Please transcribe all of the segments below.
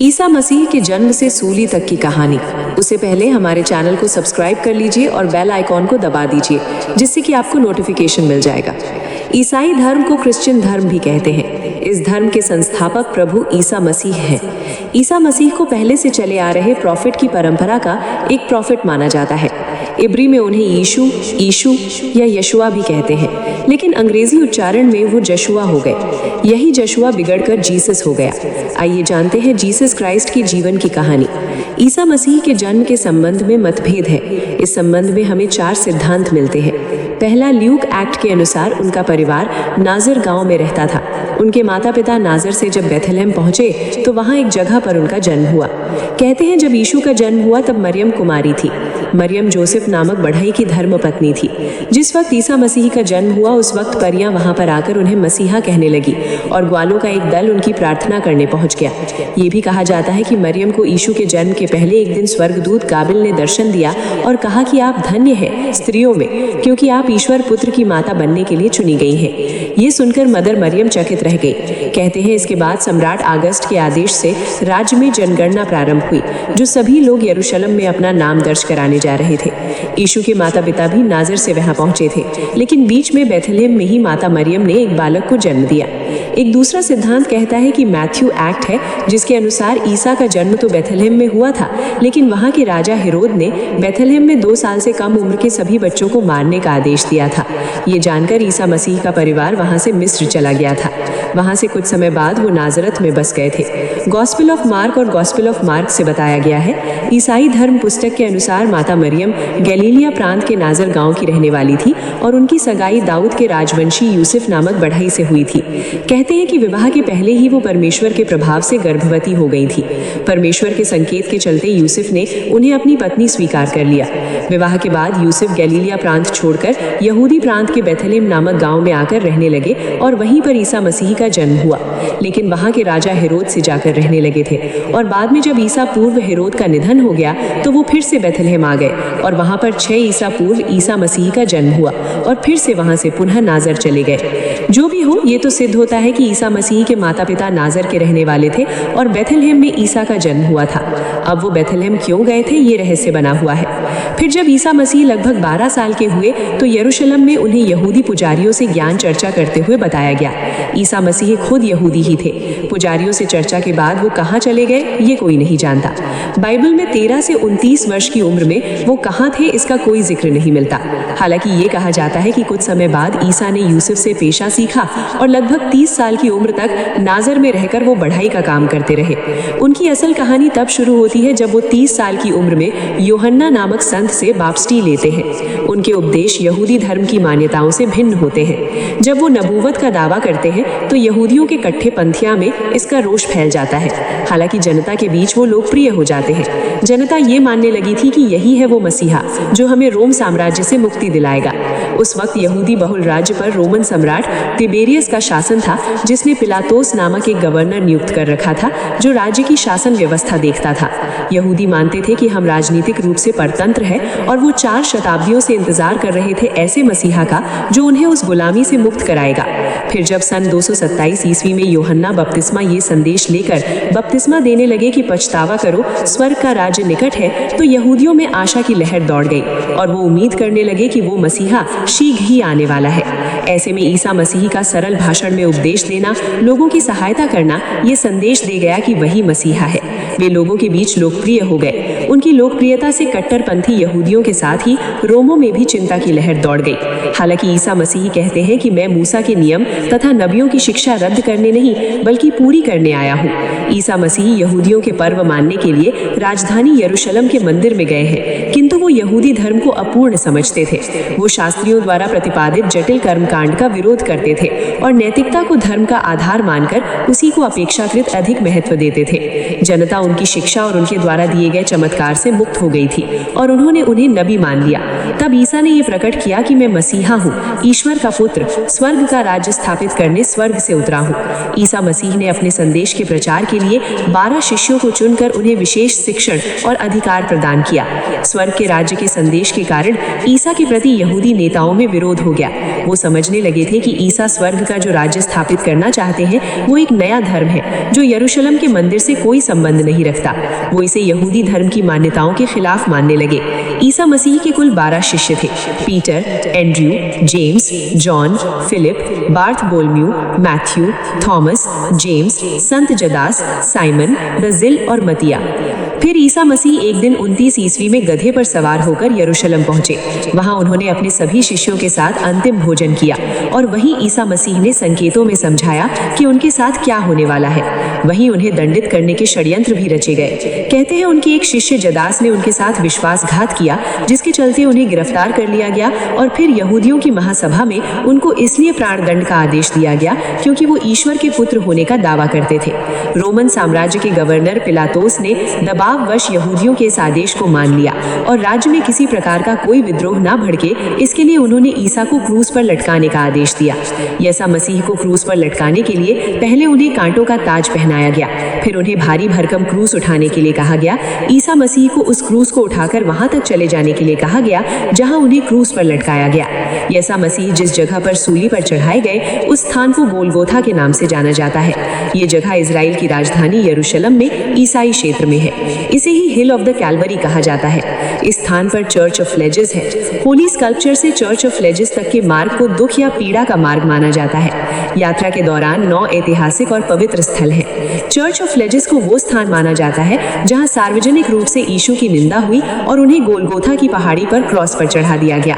ईसा मसीह के जन्म से सूली तक की कहानी। उससे पहले हमारे चैनल को सब्सक्राइब कर लीजिए और बेल आइकॉन को दबा दीजिए, जिससे कि आपको नोटिफिकेशन मिल जाएगा। ईसाई धर्म को क्रिश्चियन धर्म भी कहते हैं। इस धर्म के संस्थापक प्रभु ईसा मसीह हैं। ईसा मसीह को पहले से चले आ रहे प्रॉफिट की परंपरा का एक प्रॉफिट माना जाता है। इब्री में उन्हें यीशु या यशुआ भी कहते हैं, लेकिन अंग्रेजी उच्चारण में वो जशुआ हो गए। यही जशुआ बिगड़कर जीसस हो गया। आइए जानते हैं जीसस क्राइस्ट की जीवन की कहानी। ईसा मसीह के जन्म के संबंध में मतभेद है। इस संबंध में हमें 4 सिद्धांत मिलते हैं। पहला, ल्यूक एक्ट के अनुसार उनका परिवार नाजर गांव में रहता था। उनके माता पिता नाजर से जब बेथलेहम पहुंचे तो वहां एक जगह पर उनका जन्म हुआ। कहते हैं जब यीशु का जन्म हुआ तब मरियम कुमारी थी। मरियम जोसेफ नामक बढ़ई की धर्मपत्नी थी। जिस वक्त ईसा मसीह का जन्म हुआ उस वक्त परियां वहां पर आकर उन्हें मसीहा कहने लगी और ग्वालों का एक दल उनकी प्रार्थना करने पहुंच गया। ये भी कहा जाता है कि मरियम को यीशु के जन्म के पहले एक दिन स्वर्गदूत गाब्रिएल ने दर्शन दिया और कहा कि आप धन्य हैं स्त्रियों में, क्योंकि आप ईश्वर पुत्र की माता बनने के लिए चुनी गई हैं। ये सुनकर मदर मरियम चकित रह गई। कहते हैं इसके बाद सम्राट अगस्त के आदेश से राज्य में जनगणना प्रारंभ हुई, जो सभी लोग यरूशलेम में अपना नाम दर्ज कराने जा रहे थे। यीशु के माता पिता भी नाजर से वहां पहुंचे थे, लेकिन बीच में बेथलेहम में ही माता मरियम ने एक बालक को जन्म दिया। एक दूसरा सिद्धांत कहता है कि मैथ्यू एक्ट है, जिसके अनुसार ईसा का जन्म तो बेथलेहम में हुआ था, लेकिन वहां के राजा हेरोद ने बेथलेहम में 2 साल से कम उम्र के सभी बच्चों को मारने का आदेश दिया था। ये जानकर ईसा मसीह का परिवार वहां से मिस्र चला गया था। वहां से कुछ समय बाद वो नाजरत में बस गए थे। गॉस्पेल ऑफ मार्क और गॉस्पेल ऑफ मार्क से बताया गया है, ईसाई धर्म पुस्तक के अनुसार माता मरियम गलीलिया प्रांत के नाजर गांव की रहने वाली थी और उनकी सगाई दाऊद के राजवंशी यूसुफ नामक बढ़ई से हुई थी। कहते हैं कि विवाह के पहले ही वो परमेश्वर के प्रभाव से गर्भवती हो गई थी। परमेश्वर के संकेत के चलते यूसुफ ने उन्हें अपनी पत्नी स्वीकार कर लिया। विवाह के बाद यूसुफ गलीलिया प्रांत छोड़कर यहूदी प्रांत के बेथलेहम नामक गांव में आकर रहने लगे और वहीं पर ईसा मसीह का जन्म हुआ। लेकिन वहां के राजा हेरोद से जाकर रहने लगे थे और बाद में जब ईसा पूर्व हेरोद का निधन हो गया तो वो फिर से बेथलेहम आ गए और वहां पर 6 ईसा पूर्व ईसा मसीह का जन्म हुआ और फिर से वहां से पुनः नाजर चले गए। जो भी हो, ये तो सिद्ध होता है कि ईसा मसीह के माता पिता नाजर के रहने वाले थे और बेथलेहम में ईसा का जन्म हुआ था। अब वो बेथलेहम क्यों गए थे, ये रहस्य बना हुआ है। फिर जब ईसा मसीह लगभग 12 साल के हुए तो यरूशलेम में उन्हें यहूदी पुजारियों से ज्ञान चर्चा करते हुए बताया गया। ईसा मसीह खुद यहूदी ही थे। पुजारियों से चर्चा के बाद वो कहाँ चले गए ये कोई नहीं जानता। बाइबल में 13 से 29 वर्ष की उम्र में वो कहाँ थे इसका कोई जिक्र नहीं मिलता। हालांकि ये कहा जाता है कि कुछ समय बाद ईसा ने यूसुफ से पेशा सीखा और लगभग 30 साल की उम्र तक नाजर में रहकर वो बढ़ई का काम करते रहे। उनकी असल कहानी तब शुरू होती है जब वो 30 साल की उम्र में यूहन्ना नामक संत से बाप्टिस्म लेते हैं। उनके उपदेश यहूदी धर्म की मान्यताओं से भिन्न होते हैं। जब वो नबूवत का दावा करते हैं तो यहूदियों के कट्टे पंथिया में इसका रोष फैल जाता है। हालांकि जनता के बीच वो लोकप्रिय हो जाते हैं। जनता ये मानने लगी थी कि यही है वो मसीहा जो हमें रोम साम्राज्य से मुक्ति दिलाएगा। उस वक्त यहूदी बहुल राज्य पर रोमन सम्राट तिबेरियस का शासन था, जिसने पिलातोस नामक एक गवर्नर नियुक्त कर रखा था जो राज्य की शासन व्यवस्था देखता था। यहूदी मानते थे कि हम राजनीतिक रूप से परतंत्र हैं और वो 4 शताब्दियों से इंतजार कर रहे थे ऐसे मसीहा का जो उन्हें उस गुलामी से मुक्त कराएगा। फिर जब सन 227 ईस्वी में यूहन्ना बपतिस्मा ये संदेश लेकर बपतिस्मा देने लगे कि पछतावा करो, स्वर्ग का राज्य निकट है, तो यहूदियों में आशा की लहर दौड़ गई और वो उम्मीद करने लगे कि वो मसीहा शीघ्र ही आने वाला है। ऐसे में ईसा मसीह का सरल भाषण में उपदेश देना, लोगों की सहायता करना, ये संदेश दे गया कि वही मसीहा है। वे लोगों के बीच लोकप्रिय हो गए। उनकी लोकप्रियता से कट्टरपंथी यहूदियों के साथ ही रोमों में भी चिंता की लहर दौड़ गई। हालांकि ईसा मसीह कहते हैं कि मैं मूसा के नियम तथा नबियों की शिक्षा रद्द करने नहीं बल्कि पूरी करने आया हूँ। ईसा मसीह यहूदियों के पर्व मानने के लिए राजधानी यरूशलेम के मंदिर में गए हैं, किंतु वो यहूदी धर्म को अपूर्ण समझते थे। वो शास्त्रियों द्वारा प्रतिपादित जटिल कर्मकांड का विरोध करते थे और नैतिकता को धर्म का आधार मानकर उसी को अपेक्षाकृत अधिक महत्व देते थे। जनता उनकी शिक्षा और उनके द्वारा दिए गए चमत्कार से मुक्त हो गई थी और उन्होंने उन्हें नबी मान लिया। तब ईसा ने यह प्रकट किया कि मैं मसीहा हूँ, ईश्वर का पुत्र, स्वर्ग का राज्य स्थापित करने स्वर्ग से उतरा हूँ। ईसा मसीह ने अपने संदेश के प्रचार के लिए 12 शिष्यों को चुनकर उन्हें विशेष शिक्षण और अधिकार प्रदान किया। स्वर्ग के राज्य राज्य के संदेश के कारण ईसा के प्रति यहूदी नेताओं में विरोध हो गया। वो समझने लगे थे कि ईसा स्वर्ग का जो राज्य स्थापित करना चाहते हैं वो एक नया धर्म है जो यरूशलेम के मंदिर से कोई संबंध नहीं रखता। वो इसे यहूदी धर्म की मान्यताओं के खिलाफ मानने लगे। ईसा मसीह के कुल 12 शिष्य थे, Peter, Andrew, James, John, Philip, Bartholomew, Matthew, Thomas, James, संत जदास, साइमन द जिल और मतिया। फिर ईसा मसीह एक दिन 29 ईस्वी में गधे पर सवार होकर यरूशलेम पहुंचे। वहां उन्होंने अपने सभी शिष्यों के साथ अंतिम भोजन किया और वहीं ईसा मसीह ने संकेतों में समझाया कि उनके साथ क्या होने वाला है। वहीं उन्हें दंडित करने के षड्यंत्र भी रचे गए। कहते हैं उनके एक शिष्य जदास ने उनके साथ विश्वासघात किया, जिसके चलते उन्हें गिरफ्तार कर लिया गया और फिर यहूदियों की महासभा में उनको इसलिए प्राणदंड का आदेश दिया गया क्योंकि वो ईश्वर के पुत्र होने का दावा करते थे। रोमन साम्राज्य के गवर्नर पिलातोस ने दबाववश यहूदियों के इस आदेश को मान लिया और राज्य में किसी प्रकार का कोई विद्रोह न भड़के, इसके लिए उन्होंने ईसा को क्रूस पर लटकाने का आदेश दिया। ईसा मसीह को क्रूस पर लटकाने के लिए पहले उन्हें कांटों का ताज पहनाया गया, फिर उन्हें भारी भरकम क्रूस उठाने के लिए कहा गया। ईसा मसीह को उस क्रूस को उठाकर वहां तक चले जाने के लिए कहा गया जहां उन्हें क्रूस पर लटकाया गया। ईसा मसीह जिस जगह पर सूली पर चढ़ाए गए उस स्थान को गोलगोथा के नाम से जाना जाता है। ये जगह इजराइल की राजधानी यरूशलेम में ईसाई क्षेत्र में है। इसे ही हिल ऑफ द कैलवरी कहा जाता है। इस स्थान पर चर्च ऑफ लेजेस है। होली स्कल्पचर से चर्च ऑफ लेजेस तक के मार्ग को दुख या पीड़ा का मार्ग माना जाता है। यात्रा के दौरान 9 ऐतिहासिक और पवित्र स्थल हैं। चर्च ऑफ लेजेस को वो स्थान माना जाता है जहां सार्वजनिक रूप से यीशु की निंदा हुई और उन्हें गोलगोथा की पहाड़ी पर क्रॉस पर चढ़ा दिया गया।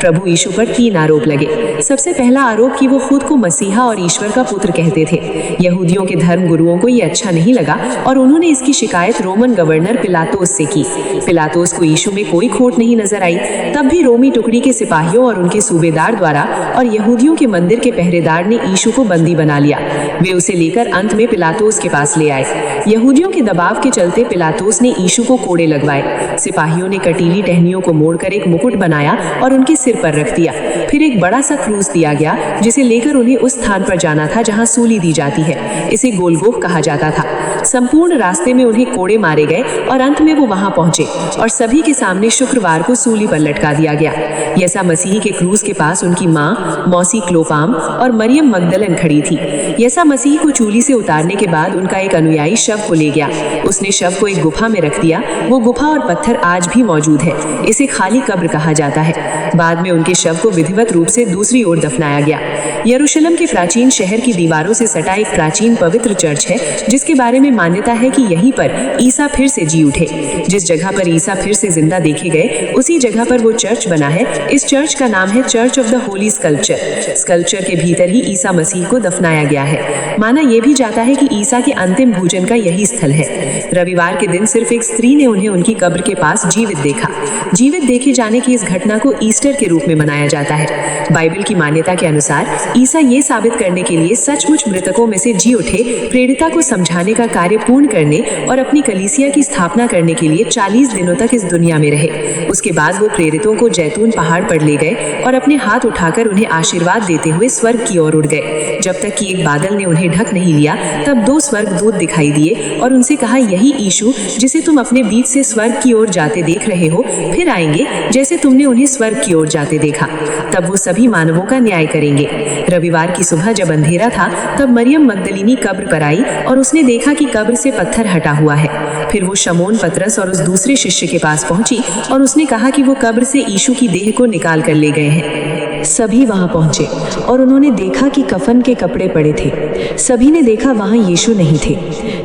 प्रभु यीशु पर 3 आरोप लगे। सबसे पहला आरोप कि वो खुद को मसीहा और ईश्वर का पुत्र कहते थे। यहूदियों के धर्म गुरुओं को ये अच्छा नहीं लगा और उन्होंने इसकी शिकायत रोमन गवर्नर पिलातोस से की। पिलातोस को यीशु में कोई खोट नहीं नजर आई। तब भी रोमी टुकड़ी के सिपाहियों और उनके सूबेदार द्वारा और यहूदियों के मंदिर के पहरेदार ने यीशु को बंदी बना लिया। वे उसे लेकर अंत में पिलातोस के पास ले आए। यहूदियों के दबाव के चलते पिलातोस ने यीशु को कोड़े लगवाए। सिपाहियों ने कटीली टहनियों को मोड़कर एक मुकुट बनाया और उनके सिर पर रख दिया। फिर एक बड़ा सा क्रूस दिया गया जिसे लेकर उन्हें उस स्थान पर जाना था जहां सूली दी जाती है। इसे गोलगोफ कहा जाता था। संपूर्ण रास्ते में उन्हें कोड़े मारे गए और अंत में वो वहां पहुंचे और सभी के सामने शुक्रवार को सूली पर लटका दिया गया। ईसा मसीह के क्रूस के पास उनकी माँ मौसी क्लोपाम और मरियम मगदलन खड़ी थी। ईसा मसीह को चूली से उतारने के बाद उनका एक अनुयायी शव को ले गया। उसने शव को एक गुफा में रख दिया। वो गुफा और पत्थर आज भी मौजूद है। इसे खाली कब्र कहा जाता है। बाद में उनके शव को विधिवत रूप से दूसरी ओर दफनाया गया। यरूशलेम के प्राचीन शहर की दीवारों से सटा एक प्राचीन पवित्र चर्च है जिसके बारे में मान्यता है कि यहीं पर ईसा फिर से जी उठे। जिस जगह पर ईसा फिर से जिंदा देखे गए उसी जगह पर वो चर्च बना है। इस चर्च का नाम है church of the Holi sculpture. Sculpture के भीतर ही ईसा मसीह को दफनाया गया है। माना यह भी जाता है कि ईसा के अंतिम भोजन का यही स्थल है। रविवार के दिन सिर्फ एक स्त्री ने उन्हें उनकी कब्र के पास जीवित देखा। जीवित देखे जाने की इस घटना को ईस्टर के रूप में मनाया जाता है। बाइबल की मान्यता के अनुसार ईसा ये साबित करने के लिए सचमुच मृतकों में से जी उठे, प्रेरिता को समझाने का कार्य पूर्ण करने और अपनी कलीसिया की स्थापना करने के लिए 40 दिनों तक इस दुनिया में रहे। उसके बाद वो प्रेरितों को जैतून पहाड़ पर ले गए और अपने हाथ उठाकर उन्हें आशीर्वाद देते हुए स्वर्ग की ओर उड़ गए। जब तक कि एक बादल ने उन्हें ढक नहीं लिया तब 2 स्वर्गदूत दिखाई दिए और उनसे कहा, यही यीशु जिसे तुम अपने बीच से स्वर्ग की ओर जाते देख रहे हो फिर आएंगे जैसे तुमने उन्हें स्वर्ग की ओर जाते देखा। तब वो सभी मानवों का न्याय करेंगे। रविवार की सुबह जब अंधेरा था तब मरियम मगदलिनी कब्र पर आई और उसने देखा कि कब्र से पत्थर हटा हुआ है। फिर वो शमौन पतरस और उस दूसरे शिष्य के पास पहुंची और उसने कहा कि वो कब्र से यीशु की देह को निकाल कर ले गए हैं। सभी वहां पहुंचे और उन्होंने देखा कि कफन के कपड़े पड़े थे। सभी ने देखा वहां यीशु नहीं थे।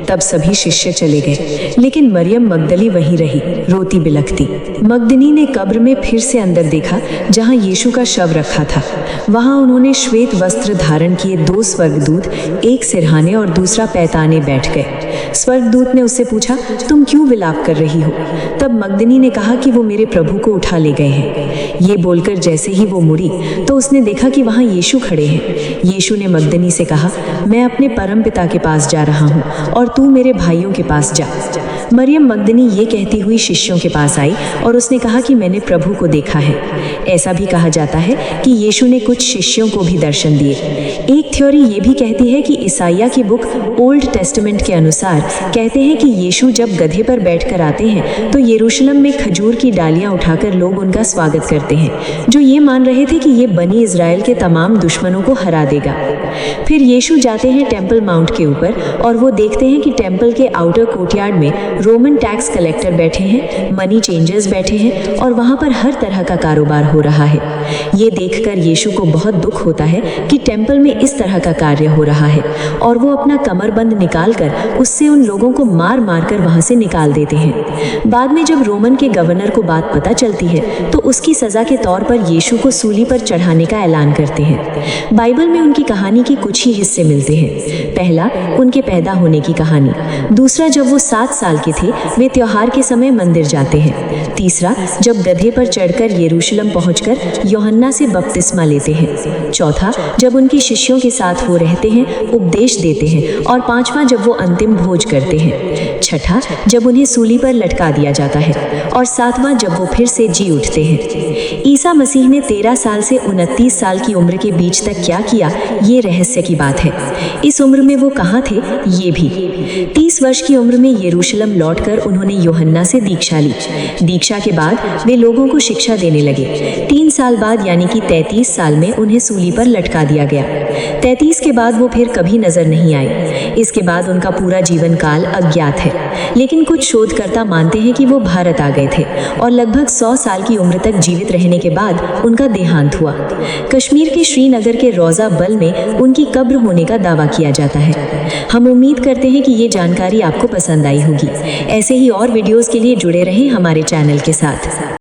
तब सभी शिष्य चले गए, लेकिन मरियम मगदली वहीं रही, रोती बिलखती। मगदली ने कब्र में फिर से अंदर देखा जहां यीशु का शव रखा था। वहां उन्होंने श्वेत वस्त्र धारण किए 2 स्वर्गदूत, एक सिरहाने और दूसरा पैताने बैठ गए। स्वर्गदूत ने उससे पूछा, तुम क्यों विलाप कर रही हो? तब मगदली ने कहा कि वो मेरे प्रभु को उठा ले गए हैं। ये बोलकर जैसे ही वो मुड़ी तो उसने देखा कि वहां यीशु खड़े हैं। यीशु ने मगदली से कहा, मैं अपने परमपिता के पास जा रहा हूं और तू मेरे भाइयों के पास जा। मरियम मगदनी ये कहती हुई शिष्यों के पास आई और उसने कहा कि मैंने प्रभु को देखा है। ऐसा भी कहा जाता है कि यीशु ने कुछ शिष्यों को भी दर्शन दिए। एक थ्योरी ये भी कहती है कि ईसाइया की बुक ओल्ड टेस्टामेंट के अनुसार कहते हैं कि यीशु जब गधे पर बैठकर आते हैं तो यरूशलेम में खजूर की डालियां उठाकर लोग उनका स्वागत करते हैं, जो ये मान रहे थे कि ये बनी इज़राइल के तमाम दुश्मनों को हरा देगा। फिर यीशु जाते हैं टेम्पल माउंट के ऊपर और वो देखते हैं कि टेम्पल के आउटर कोर्टयार्ड में रोमन टैक्स कलेक्टर बैठे हैं, मनी चेंजर्स बैठे हैं और वहाँ पर हर तरह का कारोबार हो रहा है। ये देखकर यीशु को बहुत दुख होता है कि टेम्पल में इस तरह का कार्य हो रहा है और वो अपना कमरबंद निकालकर उससे उन लोगों को मार मार कर वहाँ से निकाल देते हैं। बाद में जब रोमन के गवर्नर को बात पता चलती है तो उसकी सज़ा के तौर पर यीशु को सूली पर चढ़ाने का ऐलान करते हैं। बाइबल में उनकी कहानी के कुछ ही हिस्से मिलते हैं। पहला, उनके पैदा होने की कहानी। दूसरा, जब वो 7 साल के थे वे त्योहार के समय मंदिर जाते हैं। तीसरा, जब गधे पर चढ़कर यरूशलेम पहुंचकर यूहन्ना से बपतिस्मा लेते हैं। चौथा, जब उनके शिष्यों के साथ वो रहते हैं, उपदेश देते हैं। और पांचवां, जब वो अंतिम भोज करते हैं। छठा, जब उन्हें सूली पर लटका दिया जाता है। और सातवां, जब वो फिर से जी उठते हैं। ईसा मसीह ने 13 साल से 29 साल की उम्र के बीच तक क्या किया, ये रहस्य की बात है। इस उम्र में वो कहाँ थे, ये भी। 30 वर्ष की उम्र में यरूशलेम लौटकर उन्होंने यूहन्ना से दीक्षा ली। दीक्षा के बाद वे लोगों को शिक्षा देने लगे। 3 साल बाद यानी कि 33 साल में उन्हें सूली पर लटका दिया गया। 33 के बाद वो फिर कभी नजर नहीं आए। इसके बाद उनका पूरा जीवन काल अज्ञात है, लेकिन कुछ शोधकर्ता मानते हैं कि वो भारत आ गए थे और लगभग 100 साल की उम्र तक जीवित रहने के बाद उनका देहांत हुआ। कश्मीर के श्रीनगर के रोजा बल में उनकी कब्र होने का दावा किया जाता है। हम उम्मीद करते हैं कि ये जानकारी आपको पसंद आई होगी। ऐसे ही और वीडियोस के लिए जुड़े रहें हमारे चैनल के साथ।